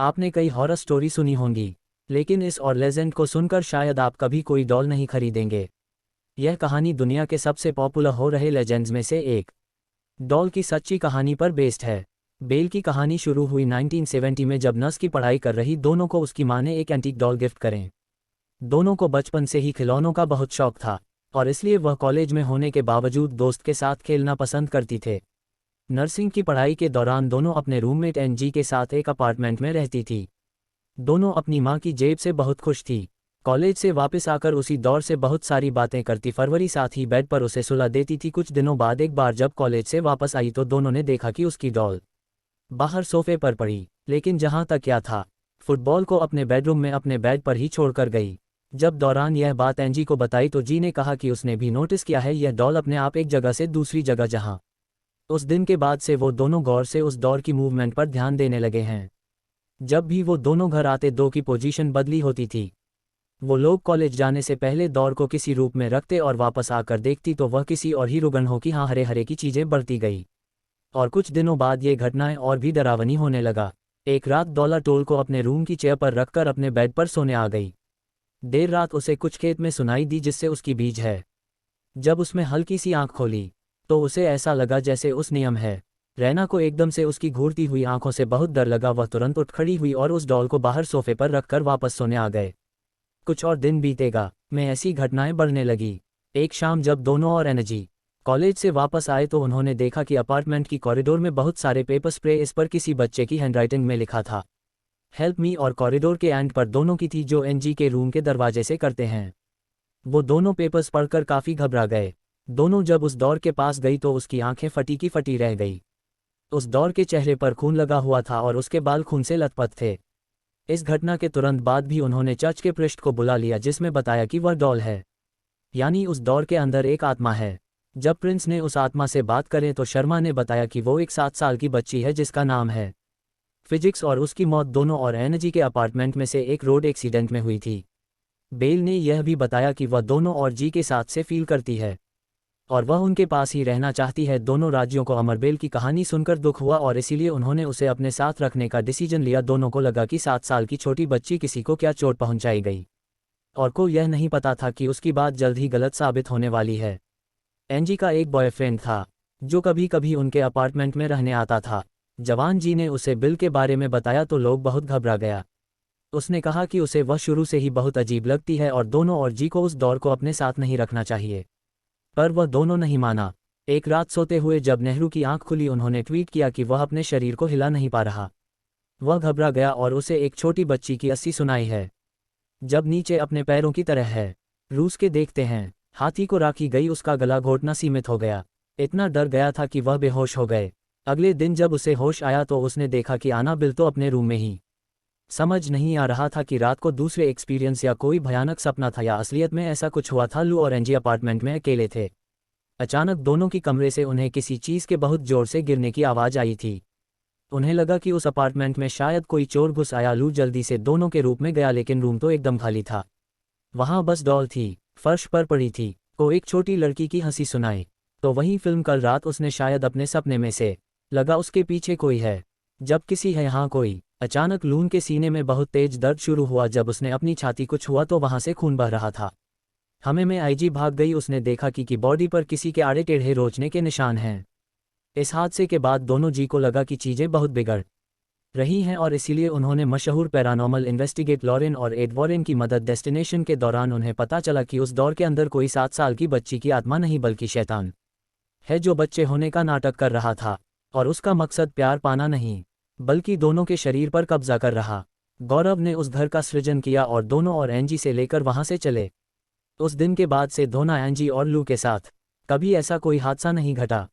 आपने कई horror story सुनी होंगी, लेकिन इस और लेजेंड को सुनकर शायद आप कभी कोई डॉल नहीं खरीदेंगे। यह कहानी दुनिया के सबसे पॉपुलर हो रहे लेजेंड्स में से एक डॉल की सच्ची कहानी पर बेस्ड है। बेल की कहानी शुरू हुई 1970 में जब नर्स की पढ़ाई कर रही दोनों को उसकी मां ने एक एंटीक डॉल गिफ्ट करें। दोनों को बचपन से ही खिलौनों का बहुत शौक था और इसलिए वह कॉलेज में होने के बावजूद दोस्त के साथ खेलना पसंद करती थे। नर्सिंग की पढ़ाई के दौरान दोनों अपने रूममेट एनजी के साथ एक अपार्टमेंट में रहती थी। दोनों अपनी मां की जेब से बहुत खुश थी। कॉलेज से वापस आकर उसी दौर से बहुत सारी बातें करती फरवरी, साथ ही बेड पर उसे सुला देती थी। कुछ दिनों बाद एक बार जब कॉलेज से वापस आई तो दोनों ने देखा कि उसकी डॉल बाहर सोफे पर पड़ी, लेकिन जहां तक क्या था, फुटबॉल को अपने बेडरूम में अपने बेड पर ही छोड़कर गई। जब दौरान यह बात एनजी को बताई तो जी ने कहा कि उसने भी नोटिस किया है यह डॉल अपने आप एक जगह से दूसरी जगह जहां। उस दिन के बाद से वो दोनों गौर से उस दौर की मूवमेंट पर ध्यान देने लगे हैं। जब भी वो दोनों घर आते दो की पोजीशन बदली होती थी। वो लोग कॉलेज जाने से पहले दौर को किसी रूप में रखते और वापस आकर देखती तो वह किसी और ही रुगन हो कि हाँ, हरे हरे की चीजें बढ़ती गई। और कुछ दिनों बाद ये घटनाएं और भी डरावनी होने लगा। एक रात डॉला टोल को अपने रूम की चेयर पर रखकर अपने बेड पर सोने आ गई। देर रात उसे कुछ खेत में सुनाई दी जिससे उसकी बीज है। जब उसमें हल्की सी आंख खोली तो उसे ऐसा लगा जैसे उस नियम है। रैना को एकदम से उसकी घूरती हुई आंखों से बहुत डर लगा। वह तुरंत उठ खड़ी हुई और उस डॉल को बाहर सोफे पर रखकर वापस सोने आ गए। कुछ और दिन बीतेगा में ऐसी घटनाएं बढ़ने लगी। एक शाम जब दोनों और एनर्जी कॉलेज से वापस आए तो उन्होंने देखा कि अपार्टमेंट की कॉरिडोर में बहुत सारे पेपर स्प्रे। इस पर किसी बच्चे की हैंडराइटिंग में लिखा था, हेल्प मी, और कॉरिडोर के एंड पर दोनों की थी जो एनजी के रूम के दरवाजे से करते हैं। वो दोनों पेपर्स पढ़कर काफ़ी घबरा गए। दोनों जब उस दौर के पास गई तो उसकी आंखें फटी की फटी रह गई। उस दौर के चेहरे पर खून लगा हुआ था और उसके बाल खून से लथपथ थे। इस घटना के तुरंत बाद भी उन्होंने चर्च के पृष्ठ को बुला लिया जिसमें बताया कि वह डॉल है, यानी उस दौर के अंदर एक आत्मा है। जब प्रिंस ने उस आत्मा से बात करें तो शर्मा ने बताया कि वो एक 7 साल की बच्ची है जिसका नाम है फिजिक्स और उसकी मौत दोनों और एनर्जी के अपार्टमेंट में से एक रोड एक्सीडेंट में हुई थी। बेल ने यह भी बताया कि वह दोनों और जी के साथ से फील करती है और वह उनके पास ही रहना चाहती है। दोनों राज्यों को अमरबेल की कहानी सुनकर दुख हुआ और इसीलिए उन्होंने उसे अपने साथ रखने का डिसीजन लिया। दोनों को लगा कि 7 साल की छोटी बच्ची किसी को क्या चोट पहुंचाई गई और को यह नहीं पता था कि उसकी बात जल्द ही गलत साबित होने वाली है। एनजी का एक बॉयफ्रेंड था जो कभी कभी उनके अपार्टमेंट में रहने आता था। जवान जी ने उसे बिल के बारे में बताया तो लोग बहुत घबरा गया। उसने कहा कि उसे वह शुरू से ही बहुत अजीब लगती है और दोनों और जी को उस दौर को अपने साथ नहीं रखना चाहिए, पर वह दोनों नहीं माना। एक रात सोते हुए जब नेहरू की आंख खुली उन्होंने ट्वीट किया कि वह अपने शरीर को हिला नहीं पा रहा। वह घबरा गया और उसे एक छोटी बच्ची की अस्सी सुनाई है जब नीचे अपने पैरों की तरह है। रूस के देखते हैं हाथी को राखी गई, उसका गला घोटना सीमित हो गया। इतना डर गया था कि वह बेहोश हो गए। अगले दिन जब उसे होश आया तो उसने देखा कि आना बिल तो अपने रूम में ही। समझ नहीं आ रहा था कि रात को दूसरे एक्सपीरियंस या कोई भयानक सपना था या असलियत में ऐसा कुछ हुआ था। लू और एनजी अपार्टमेंट में अकेले थे। अचानक दोनों की कमरे से उन्हें किसी चीज़ के बहुत जोर से गिरने की आवाज़ आई थी। उन्हें लगा कि उस अपार्टमेंट में शायद कोई चोर घुस आया। लू जल्दी से दोनों के रूम में गया लेकिन रूम तो एकदम खाली था। वहाँ बस डॉल थी, फर्श पर पड़ी थी। को एक छोटी लड़की की हंसी सुनाई तो वही फिल्म कल रात उसने शायद अपने सपने में से लगा उसके पीछे कोई है। जब किसी है यहाँ कोई। अचानक लून के सीने में बहुत तेज दर्द शुरू हुआ। जब उसने अपनी छाती को छुआ तो वहां से खून बह रहा था। हमें में आईजी भाग गई। उसने देखा कि बॉडी पर किसी के आड़े टेढ़े रोचने के निशान हैं। इस हादसे के बाद दोनों जी को लगा कि चीजें बहुत बिगड़ रही हैं और इसीलिए उन्होंने मशहूर पैरानॉर्मल इन्वेस्टिगेट लॉरेन और एड वॉरेन की मदद। डेस्टिनेशन के दौरान उन्हें पता चला कि उस दौर के अंदर कोई 7 साल की बच्ची की आत्मा नहीं बल्कि शैतान है जो बच्चे होने का नाटक कर रहा था और उसका मकसद प्यार पाना नहीं बल्कि दोनों के शरीर पर कब्जा कर रहा। गौरव ने उस घर का सृजन किया और दोनों और एनजी से लेकर वहां से चले। उस दिन के बाद से दोनों एनजी और लू के साथ कभी ऐसा कोई हादसा नहीं घटा।